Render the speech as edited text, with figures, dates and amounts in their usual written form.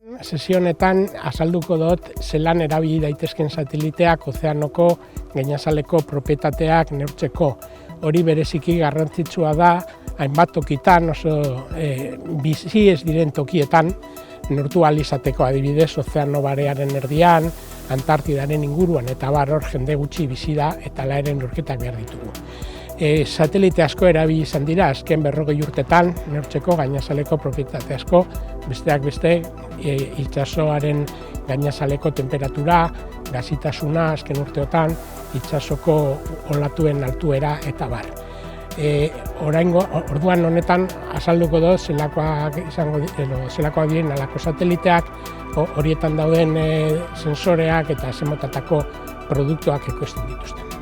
Sesio honetan azalduko dut zelan erabili daitezken sateliteak ozeanoko gainazaleko propietateak neurtzeko. Hori bereziki garrantzitsua da, hainbat tokitan, oso bizi ez diren tokietan, neurtu ahal izateko, adibidez, ozeano barearen erdian, Antartidaren inguruan eta hor jende gutxi bizi da eta hala ere neurketak behar ditugu. Satelite asko erabili izan dira azken 40 urtetan neurtzeko gainazaleko propietate asko, besteak beste itsasoaren gainazaleko temperatura, gazitasuna azken urteotan, itsasoko olatuen altuera eta bar. Orduan honetan azalduko dut zelakoak diren halako sateliteak, horietan dauden sensoreak eta zer motatako produktuak ekoizten dituzten.